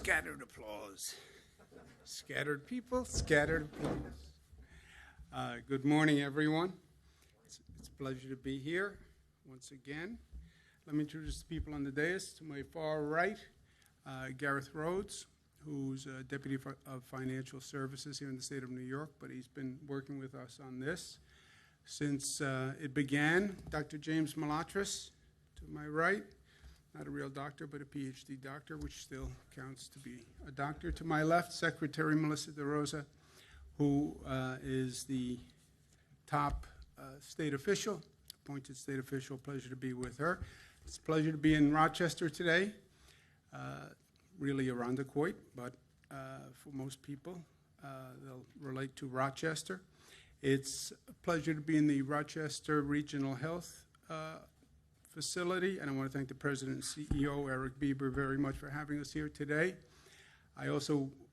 Scattered applause. Scattered people, scattered applause. Good morning, everyone. It's a pleasure to be here once again. Let me introduce the people on the dais. To my far right, Gareth Rhodes, who's Deputy of Financial Services here in the state of New York, but he's been working with us on this since it began. Dr. James Malatras, to my right, not a real doctor, but a PhD doctor, which still counts to be a doctor. To my left, Secretary Melissa DeRosa, who is the top state official, appointed state official. Pleasure to be with her. It's a pleasure to be in Rochester today. Really Irondequoit, but for most people, they'll relate to Rochester. It's a pleasure to be in the Rochester Regional Health facility, and I want to thank the President and CEO, Eric Bieber, very much for having us here today.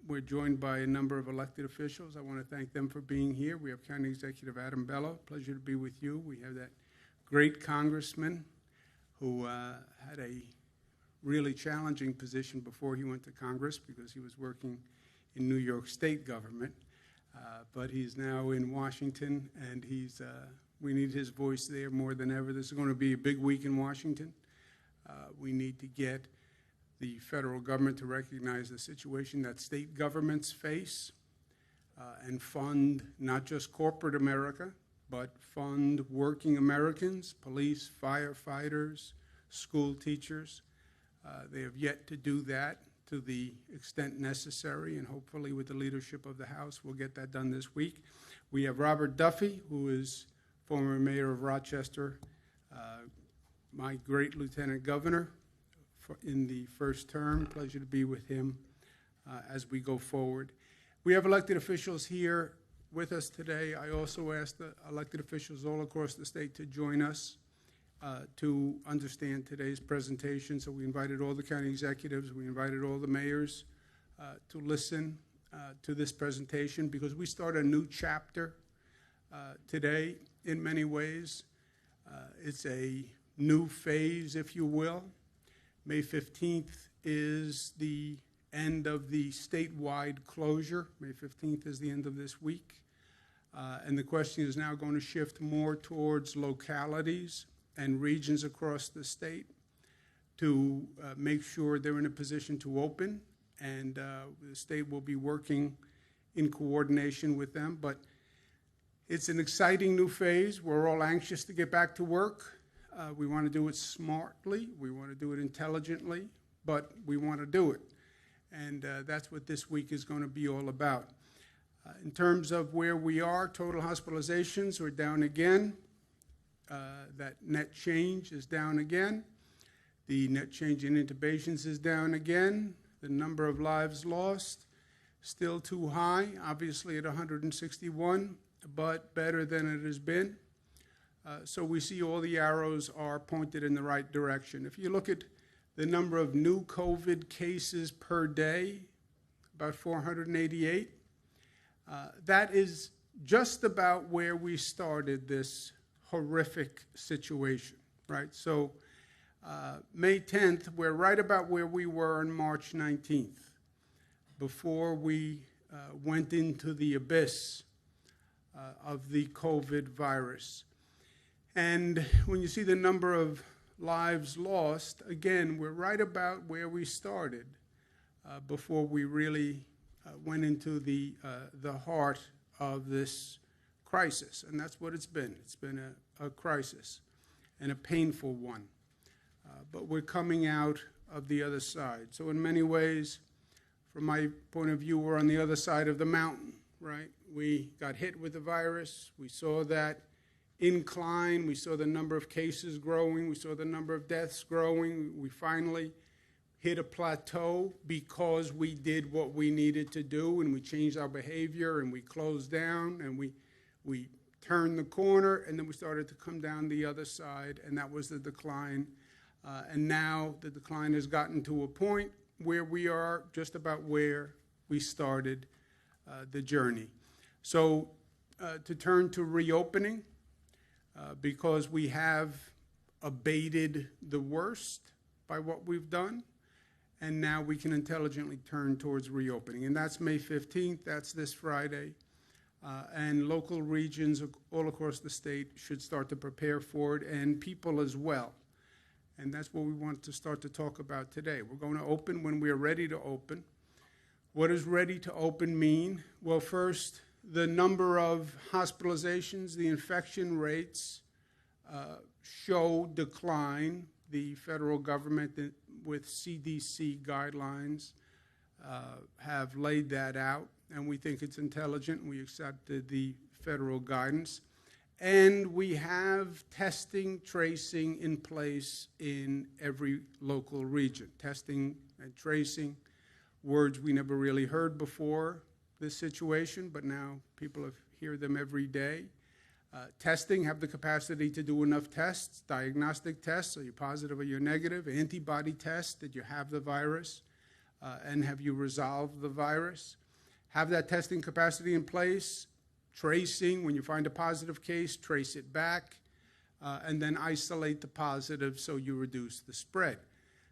We're joined by a number of elected officials. I want to thank them for being here. We have County Executive Adam Bello. Pleasure to be with you. We have that great congressman who had a really challenging position before he went to Congress because he was working in New York State government. But he's now in Washington, and we need his voice there more than ever. This is going to be a big week in Washington. We need to get the federal government to recognize the situation that state governments face and fund not just corporate America, but fund working Americans, police, firefighters, school teachers. They have yet to do that to the extent necessary, and hopefully with the leadership of the House, we'll get that done this week. We have Robert Duffy, who is former mayor of Rochester, my great lieutenant governor in the first term. Pleasure to be with him as we go forward. We have elected officials here with us today. I also asked the elected officials all across the state to join us to understand today's presentation. So we invited all the county executives, we invited all the mayors to listen to this presentation, because we start a new chapter today in many ways. It's a new phase, if you will. May 15th is the end of the statewide closure. May 15th is the end of this week. And the question is now going to shift more towards localities and regions across the state to make sure they're in a position to open, and the state will be working in coordination with them. But it's an exciting new phase. We're all anxious to get back to work. We want to do it smartly. We want to do it intelligently, but we want to do it. And that's what this week is going to be all about. In terms of where we are, total hospitalizations are down again. That net change is down again. The net change in intubations is down again. The number of lives lost, still too high, obviously at 161, but better than it has been. So we see all the arrows are pointed in the right direction. If you look at the number of new COVID cases per day, about 488, that is just about where we started this horrific situation, right? So May 10th, we're right about where we were on March 19th, before we went into the abyss of the COVID virus. And when you see the number of lives lost, again, we're right about where we started before we really went into the heart of this crisis. And that's what it's been. It's been a crisis, and a painful one. But we're coming out of the other side. So in many ways, from my point of view, we're on the other side of the mountain, right? We got hit with the virus. We saw that incline. We saw the number of cases growing. We saw the number of deaths growing. We finally hit a plateau because we did what we needed to do, and we changed our behavior, and we closed down, and we turned the corner, and then we started to come down the other side, and that was the decline. And now the decline has gotten to a point where we are just about where we started the journey. So to turn to reopening, because we have abated the worst by what we've done, and now we can intelligently turn towards reopening. And that's May 15th, that's this Friday. And local regions all across the state should start to prepare for it, and people as well. And that's what we want to start to talk about today. We're going to open when we are ready to open. What does ready to open mean? Well, first, the number of hospitalizations, the infection rates show decline. The federal government, with CDC guidelines, have laid that out, and we think it's intelligent. We accepted the federal guidance. And we have testing, tracing in place in every local region. Testing and tracing, words we never really heard before this situation, but now people hear them every day. Testing, have the capacity to do enough tests, diagnostic tests, are you positive or you're negative, antibody tests, did you have the virus, and have you resolved the virus? Have that testing capacity in place. Tracing, when you find a positive case, trace it back, and then isolate the positive so you reduce the spread.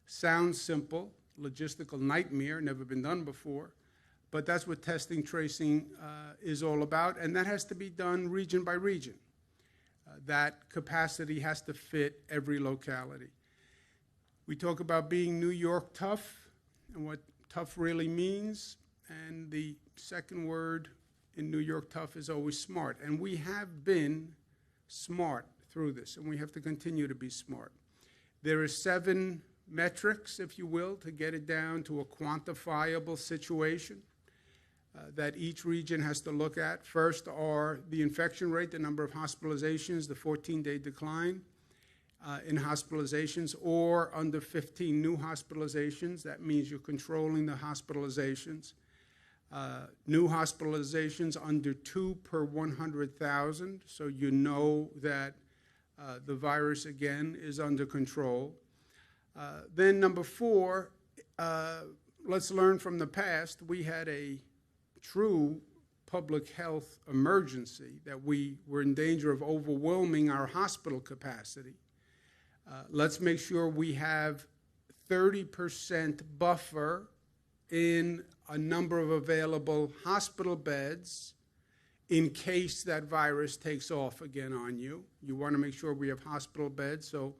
Sounds simple, logistical nightmare, never been done before, but that's what testing, tracing is all about, and that has to be done region by region. That capacity has to fit every locality. We talk about being New York tough and what tough really means, and the second word in New York tough is always smart, and we have been smart through this, and we have to continue to be smart. There are 7 metrics, if you will, to get it down to a quantifiable situation that each region has to look at. First are the infection rate, the number of hospitalizations, the 14-day decline in hospitalizations, or under 15 new hospitalizations. That means you're controlling the hospitalizations. New hospitalizations under 2 per 100,000, so you know that the virus, again, is under control. Then number 4, let's learn from the past. We had a true public health emergency that we were in danger of overwhelming our hospital capacity. Let's make sure we have 30% buffer in a number of available hospital beds in case that virus takes off again on you. You want to make sure we have hospital beds, so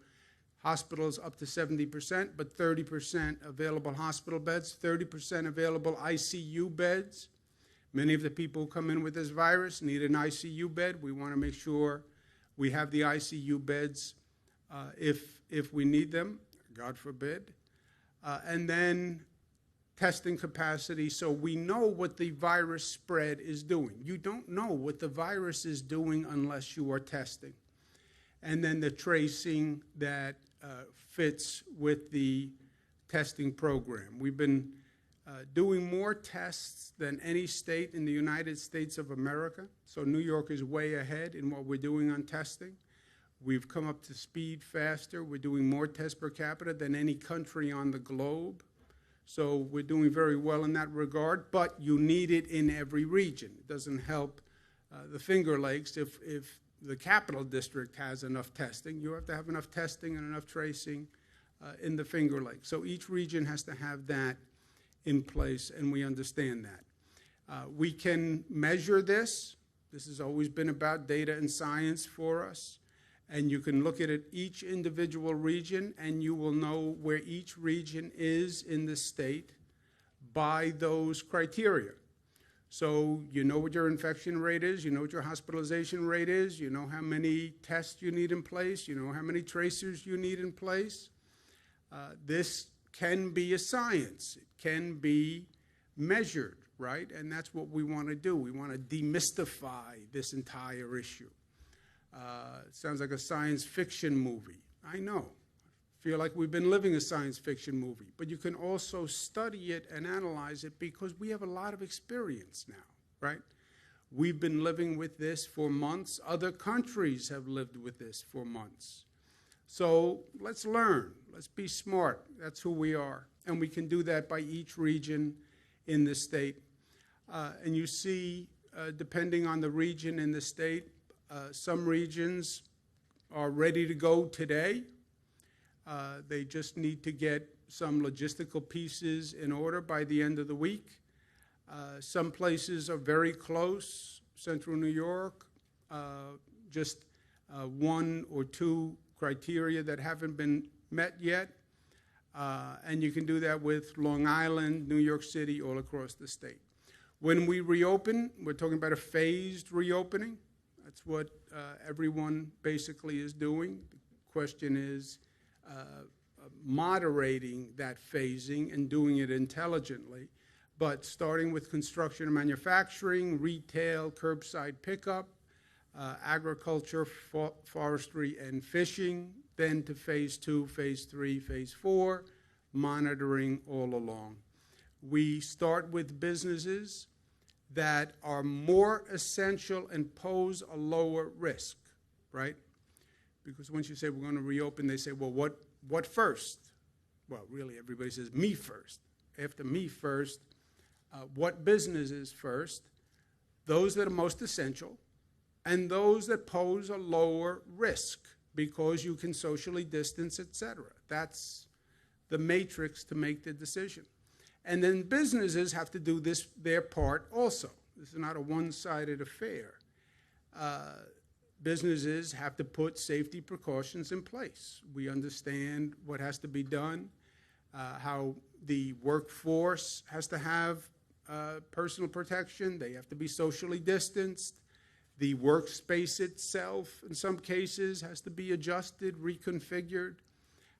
hospitals up to 70%, but 30% available hospital beds, 30% available ICU beds. Many of the people who come in with this virus need an ICU bed. We want to make sure we have the ICU beds if we need them, God forbid. And then testing capacity, so we know what the virus spread is doing. You don't know what the virus is doing unless you are testing. And then the tracing that fits with the testing program. We've been doing more tests than any state in the United States of America, so New York is way ahead in what we're doing on testing. We've come up to speed faster. We're doing more tests per capita than any country on the globe. So we're doing very well in that regard, but you need it in every region. It doesn't help the Finger Lakes if the Capital District has enough testing. You have to have enough testing and enough tracing in the Finger Lakes. So each region has to have that in place, and we understand that. We can measure this. This has always been about data and science for us. And you can look at it, each individual region, and you will know where each region is in the state by those criteria. So you know what your infection rate is, you know what your hospitalization rate is, you know how many tests you need in place, you know how many tracers you need in place. This can be a science. It can be measured, right? And that's what we want to do. We want to demystify this entire issue. It sounds like a science fiction movie. I know. I feel like we've been living a science fiction movie. But you can also study it and analyze it because we have a lot of experience now, right? We've been living with this for months. Other countries have lived with this for months. So let's learn. Let's be smart. That's who we are. And we can do that by each region in the state. And you see, depending on the region in the state, some regions are ready to go today. They just need to get some logistical pieces in order by the end of the week. Some places are very close, Central New York, just one or two criteria that haven't been met yet. And you can do that with Long Island, New York City, all across the state. When we reopen, we're talking about a phased reopening. That's what everyone basically is doing. The question is moderating that phasing and doing it intelligently, but starting with construction and manufacturing, retail, curbside pickup, agriculture, forestry, and fishing, then to phase 2, phase 3, phase 4, monitoring all along. We start with businesses that are more essential and pose a lower risk, right? Because once you say we're going to reopen, they say, well, what first? Well, really, everybody says me first. After me first, what businesses first? Those that are most essential, and those that pose a lower risk because you can socially distance, etc. That's the matrix to make the decision. And then businesses have to do their part also. This is not a one-sided affair. Businesses have to put safety precautions in place. We understand what has to be done, how the workforce has to have personal protection. They have to be socially distanced. The workspace itself, in some cases, has to be adjusted, reconfigured.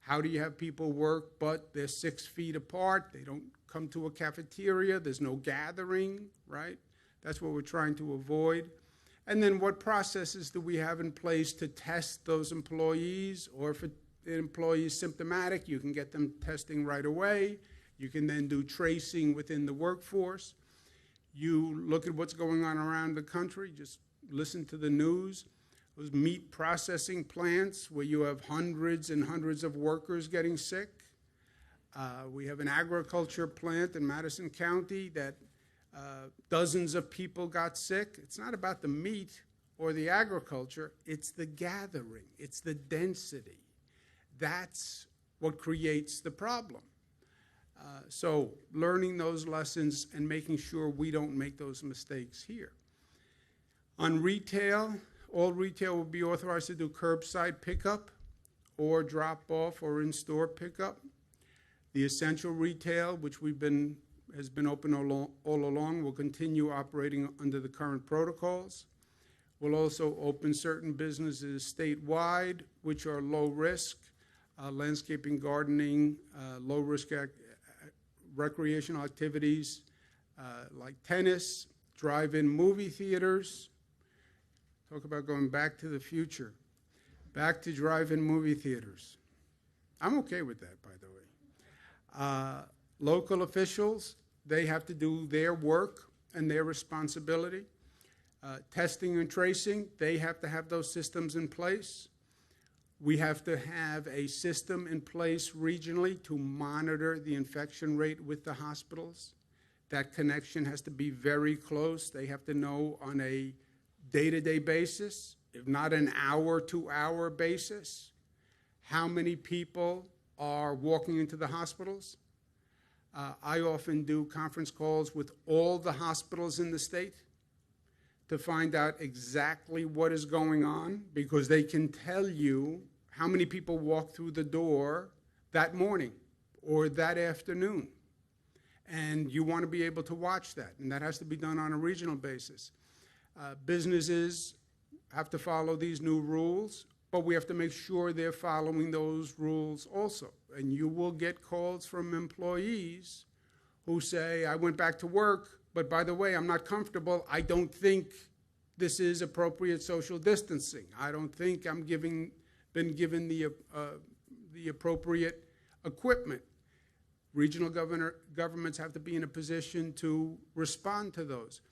How do you have people work, but they're 6 feet apart? They don't come to a cafeteria. There's no gathering, right? That's what we're trying to avoid. And then what processes do we have in place to test those employees? Or if the employee is symptomatic, you can get them testing right away. You can then do tracing within the workforce. You look at what's going on around the country, just listen to the news. Those meat processing plants where you have hundreds and hundreds of workers getting sick. We have an agriculture plant in Madison County that dozens of people got sick. It's not about the meat or the agriculture, it's the gathering, it's the density. That's what creates the problem. So learning those lessons and making sure we don't make those mistakes here. On retail, all retail will be authorized to do curbside pickup or drop-off or in-store pickup. The essential retail, which has been open all along, will continue operating under the current protocols. We'll also open certain businesses statewide, which are low risk, landscaping, gardening, low risk recreational activities like tennis, drive-in movie theaters. Talk about going back to the future. Back to drive-in movie theaters. I'm okay with that, by the way. Local officials, they have to do their work and their responsibility. Testing and tracing, they have to have those systems in place. We have to have a system in place regionally to monitor the infection rate with the hospitals. That connection has to be very close. They have to know on a day-to-day basis, if not an hour-to-hour basis, how many people are walking into the hospitals. I often do conference calls with all the hospitals in the state to find out exactly what is going on, because they can tell you how many people walk through the door that morning or that afternoon. And you want to be able to watch that, and that has to be done on a regional basis. Businesses have to follow these new rules, but we have to make sure they're following those rules also. And you will get calls from employees who say, I went back to work, but by the way, I'm not comfortable. I don't think this is appropriate social distancing. I don't think I'm been given the appropriate equipment. Regional governments have to be in a position to respond to those.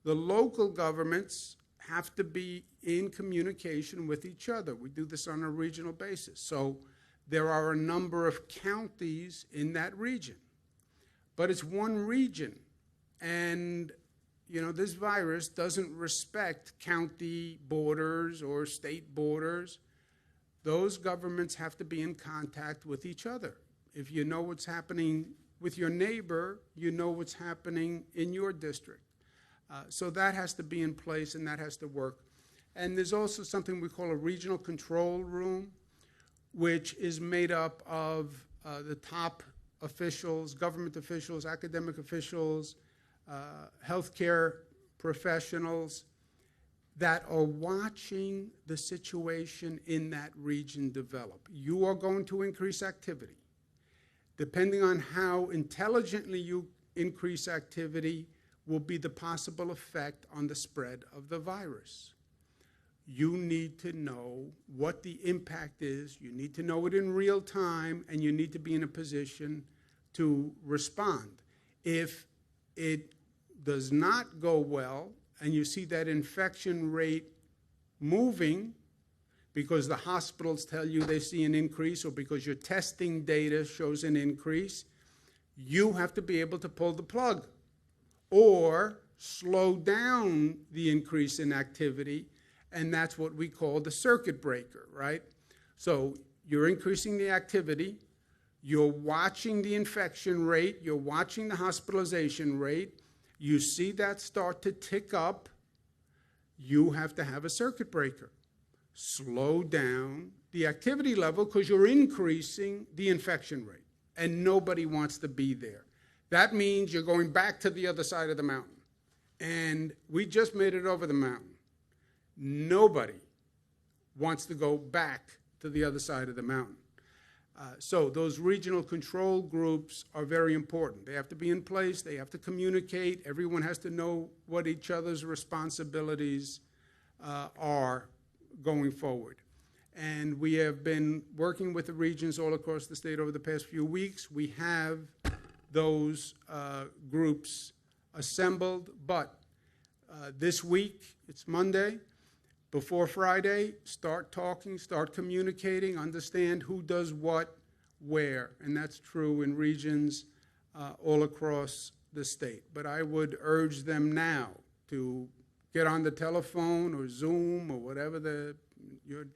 The local governments have to be in communication with each other. We do this on a regional basis. So there are a number of counties in that region, but it's one region. And, you know, this virus doesn't respect county borders or state borders. those governments have to be in contact with each other. If you know what's happening with your neighbor, you know what's happening in your district. So that has to be in place, and that has to work. And there's also something we call a regional control room, which is made up of the top officials, government officials, academic officials, healthcare professionals that are watching the situation in that region develop. You are going to increase activity. Depending on how intelligently you increase activity will be the possible effect on the spread of the virus. You need to know what the impact is, you need to know it in real time, and you need to be in a position to respond. If it does not go well, and you see that infection rate moving because the hospitals tell you they see an increase or because your testing data shows an increase, you have to be able to pull the plug or slow down the increase in activity, and that's what we call the circuit breaker, right? So you're increasing the activity, you're watching the infection rate, you're watching the hospitalization rate, you see that start to tick up, you have to have a circuit breaker. Slow down the activity level because you're increasing the infection rate, and nobody wants to be there. That means you're going back to the other side of the mountain, and we just made it over the mountain. Nobody wants to go back to the other side of the mountain. So those regional control groups are very important. They have to be in place. They have to communicate. Everyone has to know what each other's responsibilities are going forward. And we have been working with the regions all across the state over the past few weeks. We have those groups assembled, but this week, it's Monday, before Friday, start talking, start communicating, understand who does what, where, and that's true in regions all across the state. But I would urge them now to get on the telephone or Zoom or whatever your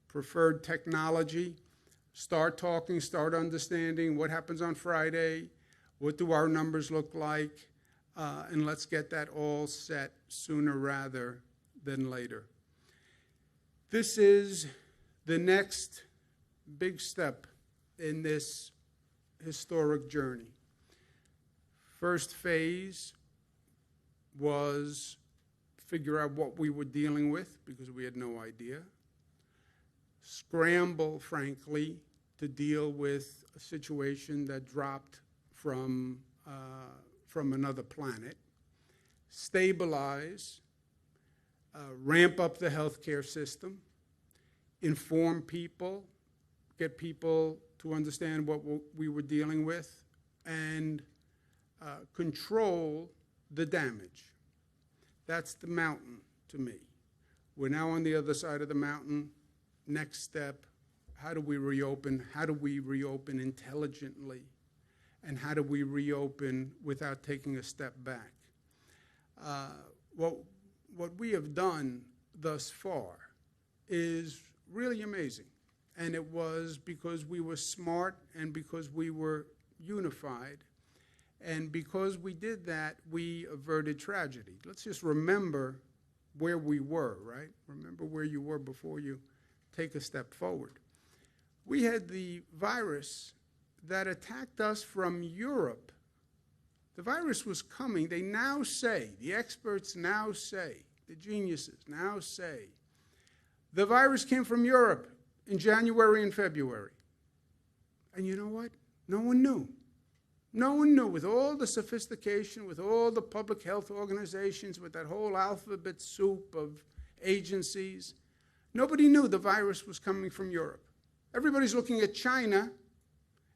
preferred technology, start talking, start understanding what happens on Friday, what do our numbers look like, and let's get that all set sooner rather than later. This is the next big step in this historic journey. First phase was figure out what we were dealing with because we had no idea. Scramble, frankly, to deal with a situation that dropped from another planet. Stabilize. Ramp up the healthcare system, inform people, get people to understand what we were dealing with, and control the damage. That's the mountain to me. We're now on the other side of the mountain. Next step, how do we reopen? How do we reopen intelligently? And how do we reopen without taking a step back? What we have done thus far is really amazing. And it was because we were smart and because we were unified. And because we did that, we averted tragedy. Let's just remember where we were, right? Remember where you were before you take a step forward. We had the virus that attacked us from Europe. The virus was coming. They now say, the experts now say, the geniuses now say, the virus came from Europe in January and February. And you know what? No one knew. No one knew, with all the sophistication, with all the public health organizations, with that whole alphabet soup of agencies, nobody knew the virus was coming from Europe. Everybody's looking at China,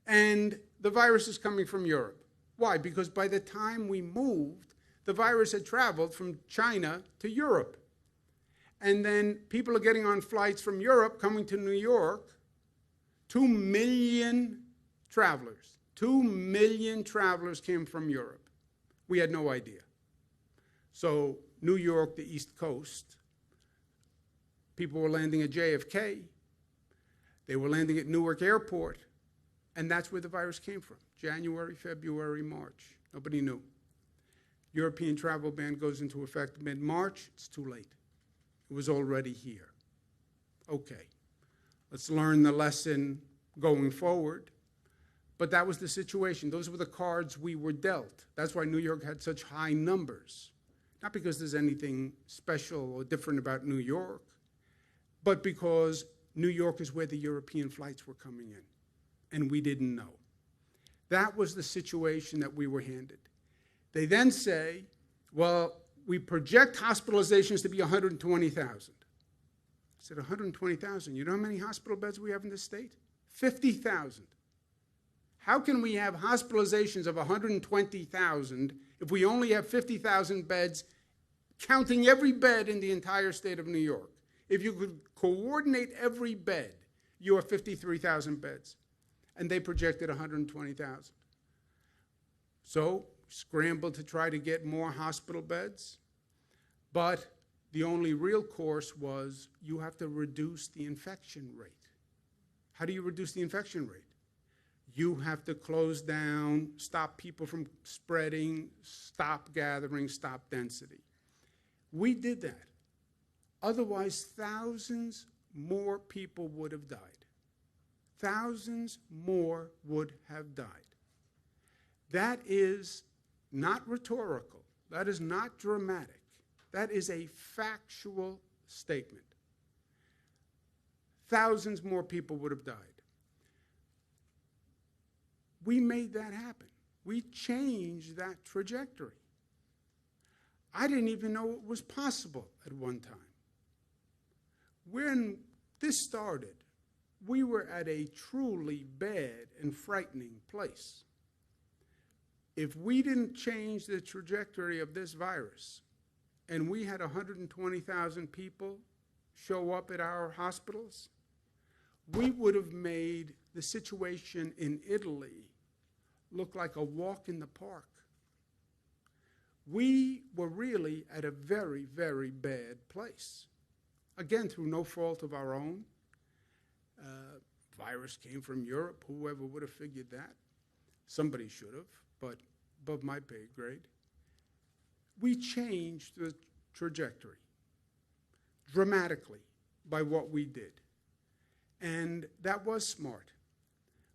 and the virus is coming from Europe. Why? Because by the time we moved, the virus had traveled from China to Europe. And then people are getting on flights from Europe coming to New York. 2 million travelers. 2 million travelers came from Europe. We had no idea. So New York, the East Coast, people were landing at JFK. They were landing at Newark Airport, and that's where the virus came from. January, February, March. Nobody knew. European travel ban goes into effect mid-March. It's too late. It was already here. Okay, let's learn the lesson going forward. But that was the situation. Those were the cards we were dealt. That's why New York had such high numbers. Not because there's anything special or different about New York, but because New York is where the European flights were coming in, and we didn't know. That was the situation that we were handed. They then say, well, we project hospitalizations to be 120,000. I said, 120,000? You know how many hospital beds we have in this state? 50,000. How can we have hospitalizations of 120,000 if we only have 50,000 beds, counting every bed in the entire state of New York? If you could coordinate every bed, you have 53,000 beds. And they projected 120,000. So, scrambled to try to get more hospital beds. But the only real course was you have to reduce the infection rate. How do you reduce the infection rate? You have to close down, stop people from spreading, stop gathering, stop density. We did that. Otherwise, thousands more people would have died. Thousands more would have died. That is not rhetorical. That is not dramatic. That is a factual statement. Thousands more people would have died. We made that happen. We changed that trajectory. I didn't even know it was possible at one time. When this started, we were at a truly bad and frightening place. If we didn't change the trajectory of this virus, and we had 120,000 people show up at our hospitals, we would have made the situation in Italy look like a walk in the park. We were really at a very, very bad place. Again, through no fault of our own. Virus came from Europe. Whoever would have figured that? Somebody should have, but above my pay grade. We changed the trajectory dramatically by what we did. And that was smart.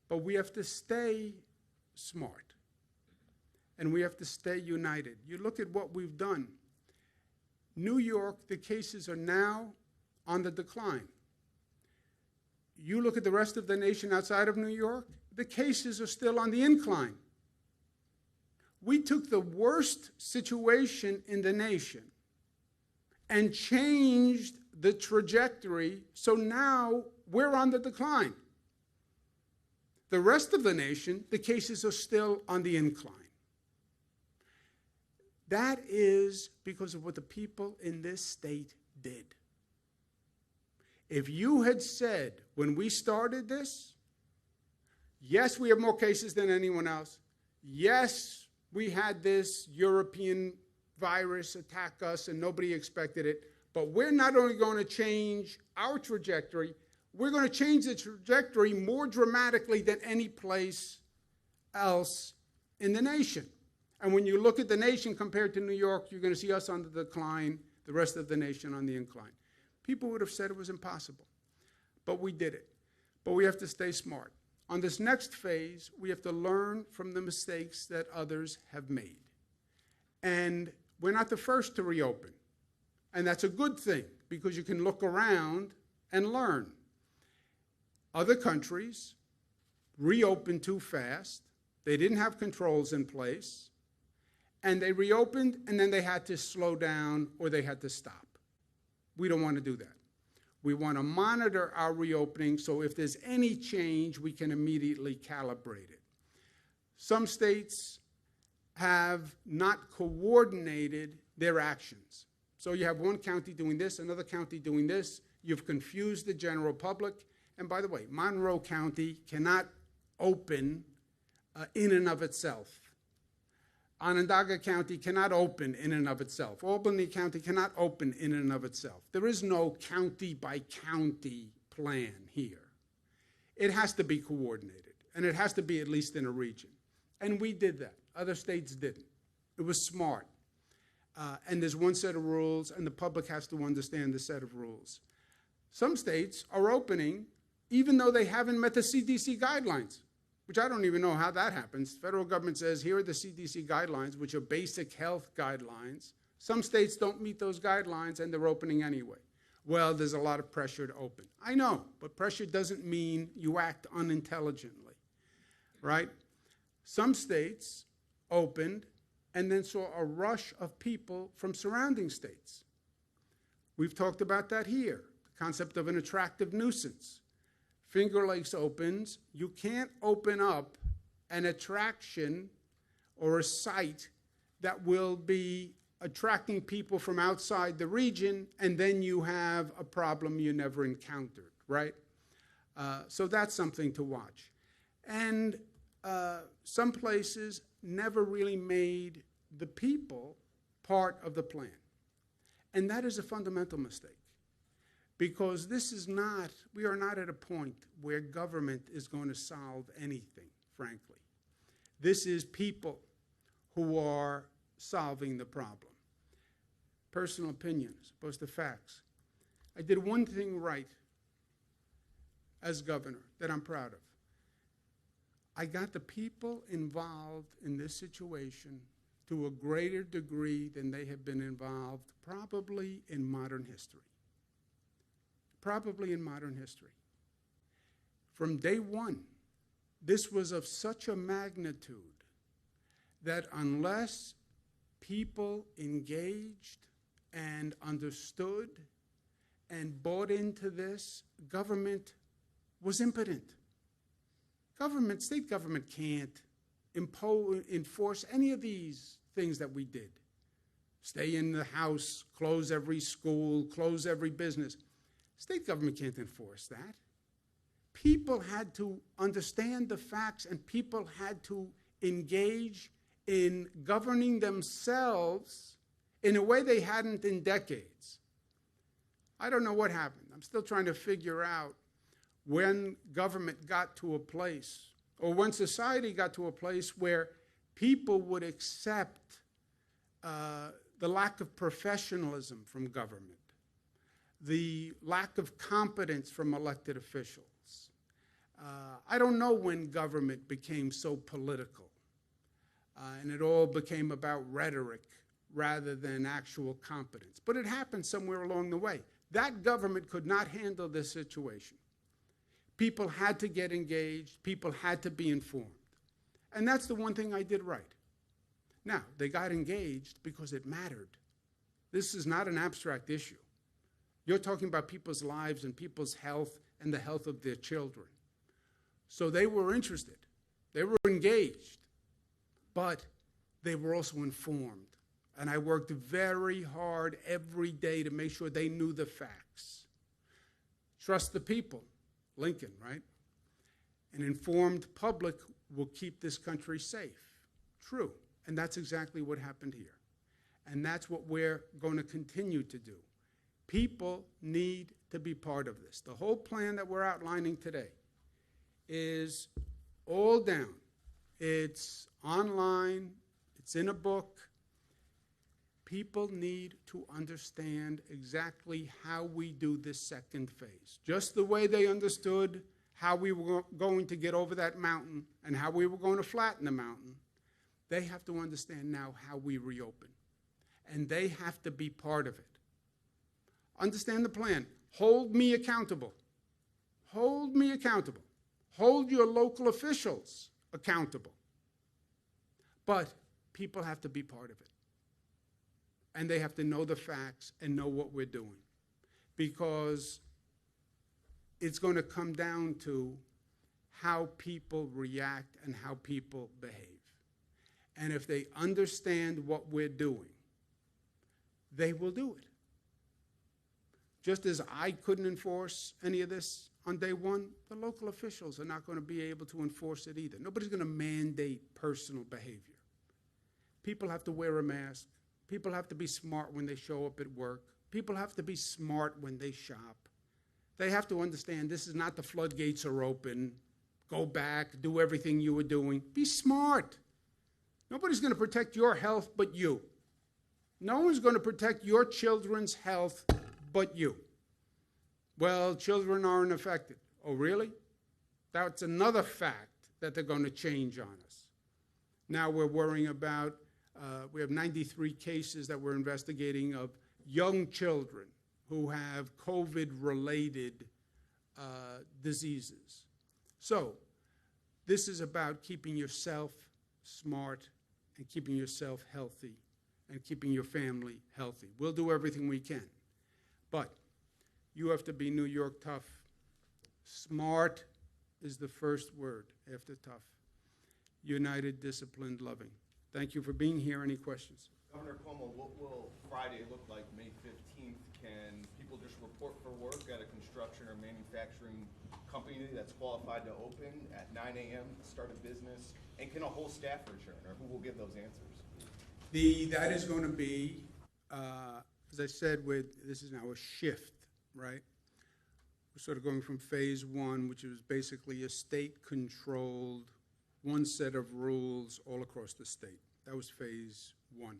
But we have to stay smart. And we have to stay united. You look at what we've done. New York, the cases are now on the decline. You look at the rest of the nation outside of New York, the cases are still on the incline. We took the worst situation in the nation and changed the trajectory, so now we're on the decline. The rest of the nation, the cases are still on the incline. That is because of what the people in this state did. If you had said, when we started this, yes, we have more cases than anyone else. Yes, we had this European virus attack us and nobody expected it, but we're not only going to change our trajectory, we're going to change the trajectory more dramatically than any place else in the nation. And when you look at the nation compared to New York, you're going to see us on the decline, the rest of the nation on the incline. People would have said it was impossible, but we did it. But we have to stay smart. On this next phase, we have to learn from the mistakes that others have made. And we're not the first to reopen. And that's a good thing, because you can look around and learn. Other countries reopened too fast. They didn't have controls in place. And they reopened, and then they had to slow down or they had to stop. We don't want to do that. We want to monitor our reopening, so if there's any change, we can immediately calibrate it. Some states have not coordinated their actions. So you have one county doing this, another county doing this. You've confused the general public. And by the way, Monroe County cannot open in and of itself. Onondaga County cannot open in and of itself. Albany County cannot open in and of itself. There is no county by county plan here. it has to be coordinated, and it has to be at least in a region. And we did that. Other states didn't. It was smart. And there's one set of rules, and the public has to understand the set of rules. Some states are opening even though they haven't met the CDC guidelines, which I don't even know how that happens. Federal government says, here are the CDC guidelines, which are basic health guidelines. Some states don't meet those guidelines, and they're opening anyway. Well, there's a lot of pressure to open. I know, but pressure doesn't mean you act unintelligently, right? Some states opened and then saw a rush of people from surrounding states. We've talked about that here, the concept of an attractive nuisance. Finger Lakes opens. You can't open up an attraction or a site that will be attracting people from outside the region, and then you have a problem you never encountered, right? So that's something to watch. And some places never really made the people part of the plan. And that is a fundamental mistake. Because we are not at a point where government is going to solve anything, frankly. This is people who are solving the problem. Personal opinion as opposed to facts. I did one thing right as governor that I'm proud of. I got the people involved in this situation to a greater degree than they have been involved probably in modern history. Probably in modern history. From day one, this was of such a magnitude that unless people engaged and understood and bought into this, government was impotent. State government can't enforce any of these things that we did. Stay in the house, close every school, close every business. State government can't enforce that. People had to understand the facts, and people had to engage in governing themselves in a way they hadn't in decades. I don't know what happened. I'm still trying to figure out when government got to a place, or when society got to a place where people would accept the lack of professionalism from government, the lack of competence from elected officials. I don't know when government became so political, and it all became about rhetoric rather than actual competence. But it happened somewhere along the way. That government could not handle this situation. People had to get engaged. People had to be informed. And that's the one thing I did right. Now, they got engaged because it mattered. This is not an abstract issue. You're talking about people's lives and people's health and the health of their children. So they were interested. They were engaged. But they were also informed. And I worked very hard every day to make sure they knew the facts. Trust the people. Lincoln, right? An informed public will keep this country safe. True. And that's exactly what happened here. And that's what we're going to continue to do. People need to be part of this. The whole plan that we're outlining today is all down. It's online. It's in a book. People need to understand exactly how we do this second phase. Just the way they understood how we were going to get over that mountain and how we were going to flatten the mountain, they have to understand now how we reopen. And they have to be part of it. Understand the plan. Hold me accountable. Hold me accountable. Hold your local officials accountable. But people have to be part of it. And they have to know the facts and know what we're doing. Because it's going to come down to how people react and how people behave. And if they understand what we're doing, they will do it. Just as I couldn't enforce any of this on day one, the local officials are not going to be able to enforce it either. Nobody's going to mandate personal behavior. People have to wear a mask. People have to be smart when they show up at work. People have to be smart when they shop. they have to understand this is not the floodgates are open, go back, do everything you were doing. Be smart. Nobody's going to protect your health but you. No one's going to protect your children's health but you. Well, children aren't affected. Oh, really? That's another fact that they're going to change on us. Now we're worrying about, we have 93 cases that we're investigating of young children who have COVID-related diseases. So this is about keeping yourself smart and keeping yourself healthy and keeping your family healthy. We'll do everything we can. But you have to be New York tough. Smart is the first word after tough. United, disciplined, loving. Thank you for being here. Any questions? Governor Cuomo, what will Friday look like May 15th? Can people just report for work at a construction or manufacturing company that's qualified to open at 9 a.m., start a business? And can a whole staff return, or who will give those answers? That is going to be, as I said, this is now a shift, right? We're sort of going from phase one, which was basically a state-controlled, one set of rules all across the state. That was phase one.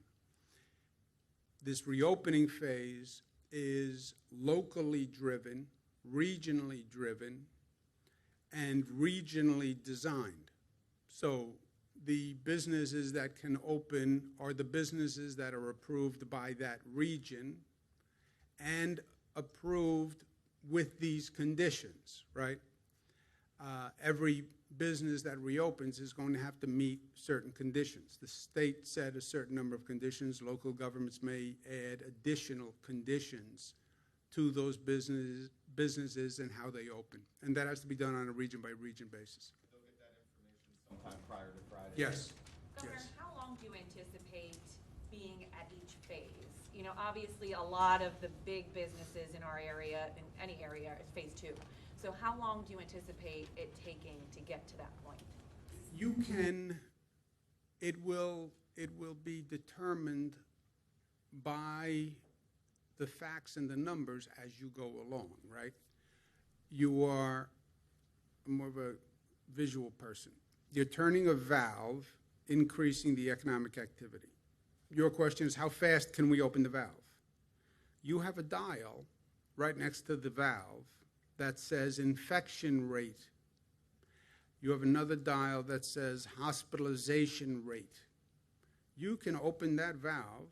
This reopening phase is locally driven, regionally driven, and regionally designed. So the businesses that can open are the businesses that are approved by that region and approved with these conditions, right? Every business that reopens is going to have to meet certain conditions. The state set a certain number of conditions. Local governments may add additional conditions to those businesses and how they open. And that has to be done on a region-by-region basis. They'll get that information sometime prior to Friday. Yes. Governor, Yes. how long do you anticipate being at each phase? You know, obviously a lot of the big businesses in our area, in any area, is phase two. So how long do you anticipate it taking to get to that point? You can, it will be determined by the facts and the numbers as you go along, right? You are more of a visual person. You're turning a valve, increasing the economic activity. Your question is, how fast can we open the valve? You have a dial right next to the valve that says infection rate. You have another dial that says hospitalization rate. You can open that valve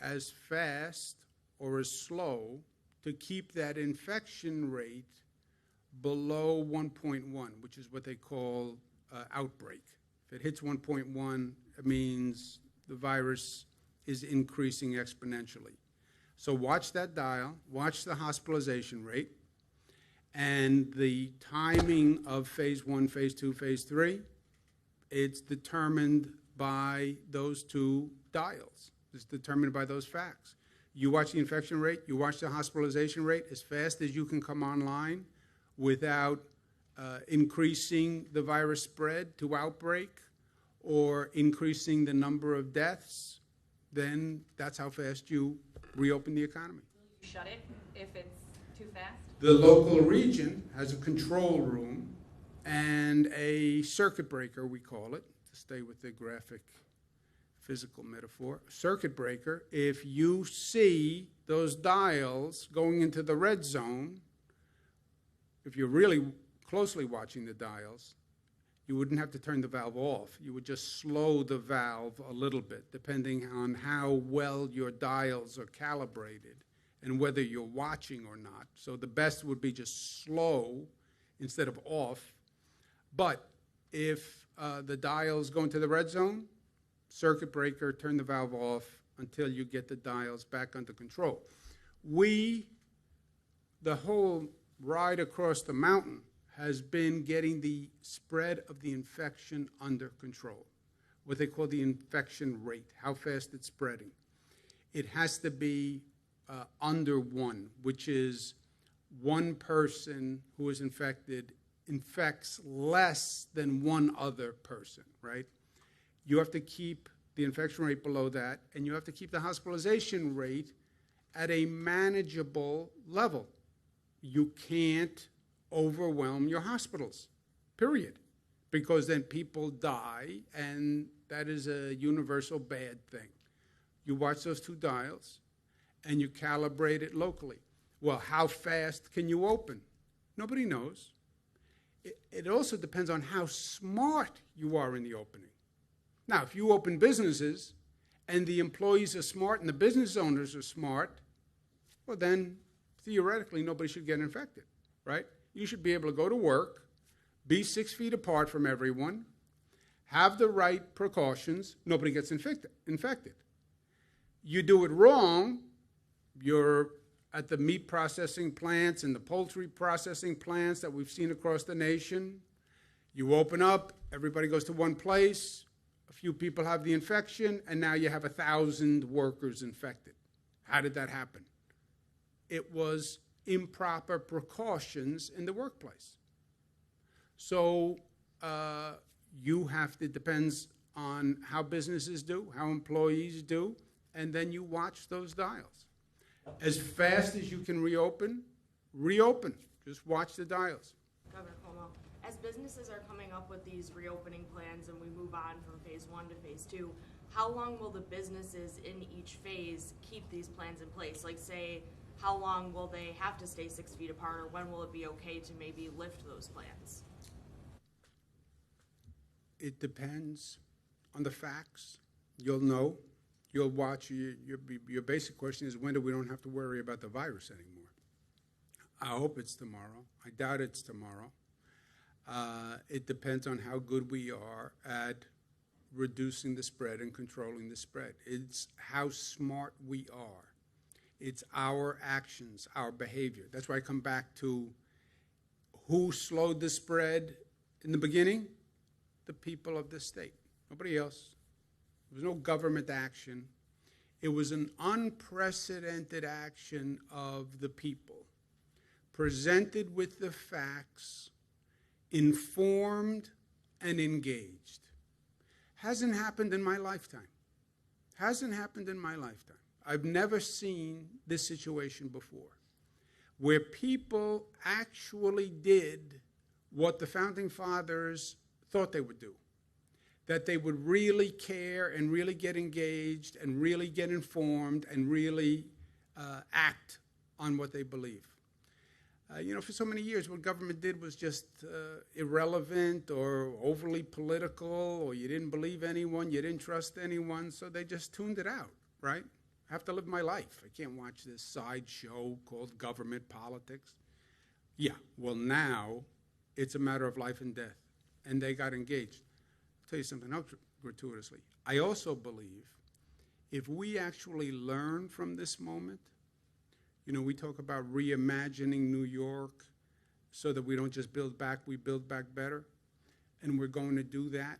as fast or as slow to keep that infection rate below 1.1, which is what they call outbreak. If it hits 1.1, it means the virus is increasing exponentially. So watch that dial, watch the hospitalization rate, and the timing of phase one, phase two, phase three, it's determined by those two dials. It's determined by those facts. You watch the infection rate, you watch the hospitalization rate as fast as you can come online without increasing the virus spread to outbreak or increasing the number of deaths, then that's how fast you reopen the economy. Will you shut it if it's too fast? The local region has a control room and a circuit breaker, we call it, to stay with the graphic physical metaphor. Circuit breaker, if you see those dials going into the red zone, if you're really closely watching the dials, you wouldn't have to turn the valve off. You would just slow the valve a little bit, depending on how well your dials are calibrated and whether you're watching or not. So the best would be just slow instead of off. But if the dials go into the red zone, circuit breaker, turn the valve off until you get the dials back under control. The whole ride across the mountain has been getting the spread of the infection under control, what they call the infection rate, how fast it's spreading. It has to be under 1, which is one person who is infected infects less than one other person, right? You have to keep the infection rate below that, and you have to keep the hospitalization rate at a manageable level. you can't overwhelm your hospitals, period. Because then people die, and that is a universal bad thing. You watch those two dials, and you calibrate it locally. Well, how fast can you open? Nobody knows. It also depends on how smart you are in the opening. Now, if you open businesses, and the employees are smart, and the business owners are smart, well, then theoretically nobody should get infected, right? You should be able to go to work, be 6 feet apart from everyone, have the right precautions, nobody gets infected. You do it wrong, you're at the meat processing plants and the poultry processing plants that we've seen across the nation. You open up, everybody goes to one place, a few people have the infection, and now you have 1,000 workers infected. How did that happen? It was improper precautions in the workplace. So you have to, depends on how businesses do, how employees do, and then you watch those dials. As fast as you can reopen. Just watch the dials. Governor Cuomo, as businesses are coming up with these reopening plans and we move on from phase 1 to phase 2, how long will the businesses in each phase keep these plans in place? Like, say, how long will they have to stay 6 feet apart, or when will it be okay to maybe lift those plans? It depends on the facts. You'll know. You'll watch. Your basic question is, when do we don't have to worry about the virus anymore? I hope it's tomorrow. I doubt it's tomorrow. It depends on how good we are at reducing the spread and controlling the spread. It's how smart we are. It's our actions, our behavior. That's why I come back to who slowed the spread in the beginning? The people of the state. Nobody else. There was no government action. It was an unprecedented action of the people, presented with the facts, informed and engaged. Hasn't happened in my lifetime. Hasn't happened in my lifetime. I've never seen this situation before, where people actually did what the Founding Fathers thought they would do, that they would really care and really get engaged and really get informed and really act on what they believe. For so many years, what government did was just irrelevant or overly political, or you didn't believe anyone, you didn't trust anyone, so they just tuned it out, right? I have to live my life. I can't watch this sideshow called government politics. Yeah, well, now it's a matter of life and death, and they got engaged. I'll tell you something else gratuitously. I also believe if we actually learn from this moment, we talk about reimagining New York so that we don't just build back, we build back better, and we're going to do that.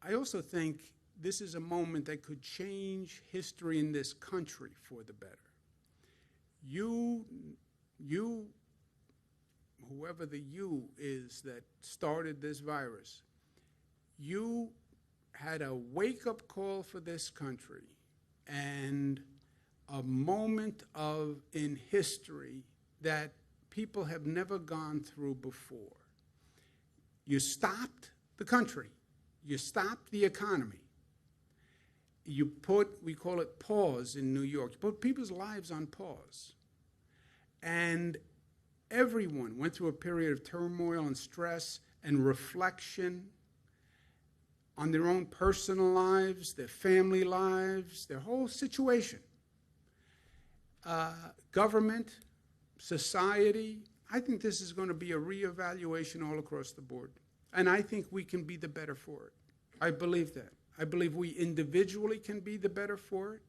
I also think this is a moment that could change history in this country for the better. You, whoever the you is that started this virus, you had a wake-up call for this country and a moment in history that people have never gone through before. You stopped the country. You stopped the economy. You we call it pause in New York. You put people's lives on pause. And everyone went through a period of turmoil and stress and reflection on their own personal lives, their family lives, their whole situation. Government, society, I think this is going to be a reevaluation all across the board. And I think we can be the better for it. I believe that. I believe we individually can be the better for it.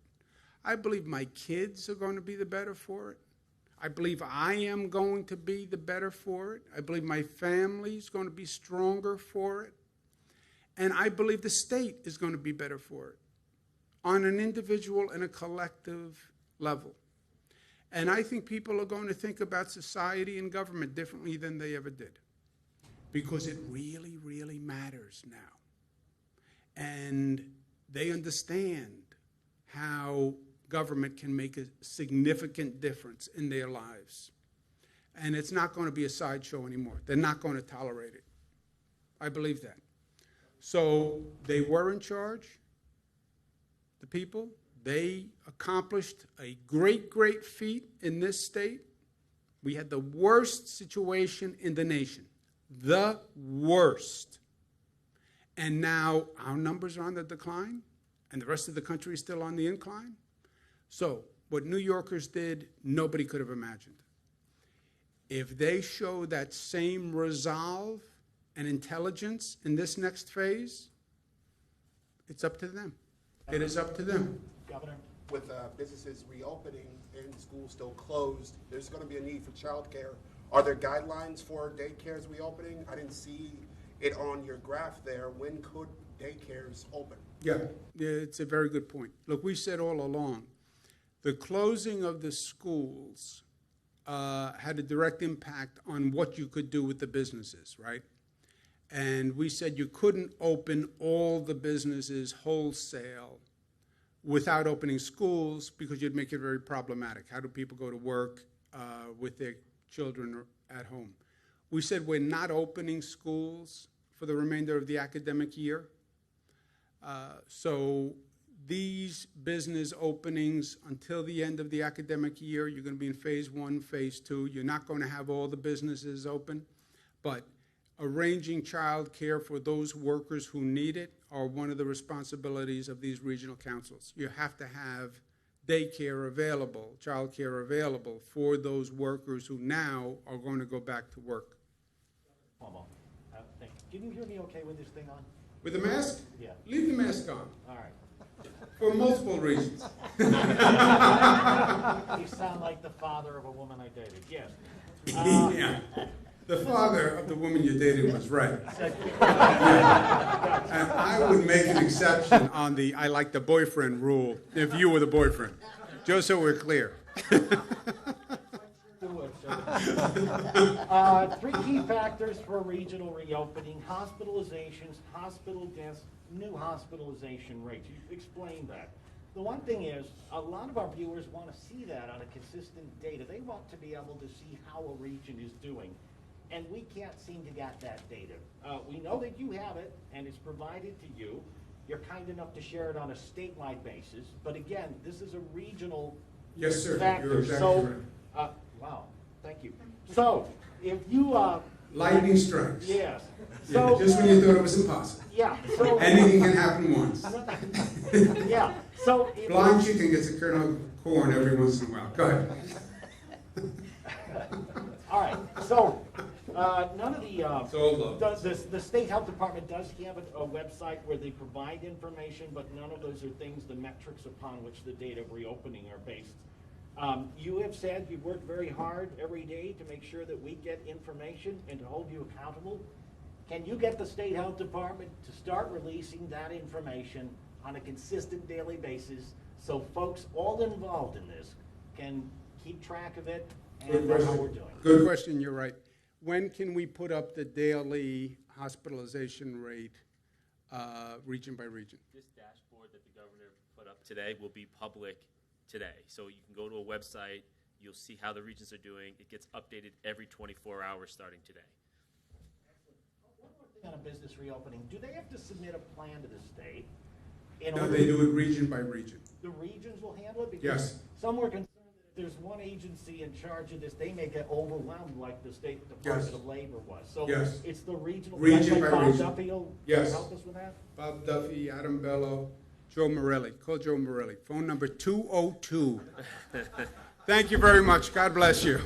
I believe my kids are going to be the better for it. I believe I am going to be the better for it. I believe my family is going to be stronger for it. And I believe the state is going to be better for it on an individual and a collective level. And I think people are going to think about society and government differently than they ever did, because it really, really matters now. And they understand how government can make a significant difference in their lives. And it's not going to be a sideshow anymore. They're not going to tolerate it. I believe that. So they were in charge, the people. They accomplished a great, great feat in this state. We had the worst situation in the nation. The worst. And now our numbers are on the decline, and the rest of the country is still on the incline. So what New Yorkers did, nobody could have imagined. If they show that same resolve and intelligence in this next phase, it's up to them. It is up to them. Governor? With businesses reopening and schools still closed, there's going to be a need for childcare. Are there guidelines for daycares reopening? I didn't see it on your graph there. When could daycares open? Yeah, it's a very good point. Look, we said all along, the closing of the schools had a direct impact on what you could do with the businesses, right? And we said you couldn't open all the businesses wholesale without opening schools because you'd make it very problematic. How do people go to work with their children at home? We said we're not opening schools for the remainder of the academic year. So these business openings until the end of the academic year, you're going to be in phase 1, phase 2. You're not going to have all the businesses open, but arranging child care for those workers who need it are one of the responsibilities of these regional councils. You have to have daycare available, child care available for those workers who now are going to go back to work. Cuomo, thank you. Can you hear me okay with this thing on? With the mask? Yeah. Leave the mask on. All right. For multiple reasons. You sound like the father of a woman I dated. Yes. Yeah. The father of the woman you dated was right. Yeah. And I would make an exception on the I like the boyfriend rule if you were the boyfriend. Just so we're clear. 3 key factors for regional reopening: hospitalizations, hospital deaths, new hospitalization rates. You explained that. The one thing is, a lot of our viewers want to see that on a consistent data. They want to be able to see how a region is doing. And we can't seem to get that data. We know that you have it, and it's provided to you. You're kind enough to share it on a statewide basis. But again, this is a regional Yes, sir. factor. You're exactly So, right. wow, thank you. So, if you, Lightning strikes. yes. Yeah, So, just when you thought it was impossible. yeah. So, Anything can happen once. yeah. So, if Blind chicken gets a kernel of corn every once in a while. Go ahead. all right. So, none of the It's all love. the state health department does have a website where they provide information, but none of those are things, the metrics upon which the data of reopening are based. You have said you've worked very hard every day to make sure that we get information and to hold you accountable. Can you get the state health department to start releasing that information on a consistent daily basis so folks all involved in this can keep track of it and know how we're doing? Good question, you're right. When can we put up the daily hospitalization rate region by region? This dashboard that the governor put up today will be public today. So you can go to a website, you'll see how the regions are doing. It gets updated every 24 hours starting today. One more thing on a business reopening. Do they have to submit a plan to the state? No, they do it region by region. The regions will handle it? Because Yes. some were concerned that if there's one agency in charge of this, they may get overwhelmed like the State Department Yes. of Labor was. So Yes. it's the regional. Region by Bob region. Duffy will Yes. help us with that? Bob Duffy, Adam Bello, Joe Morelli. Call Joe Morelli. Phone number 202. Thank you very much. God bless you.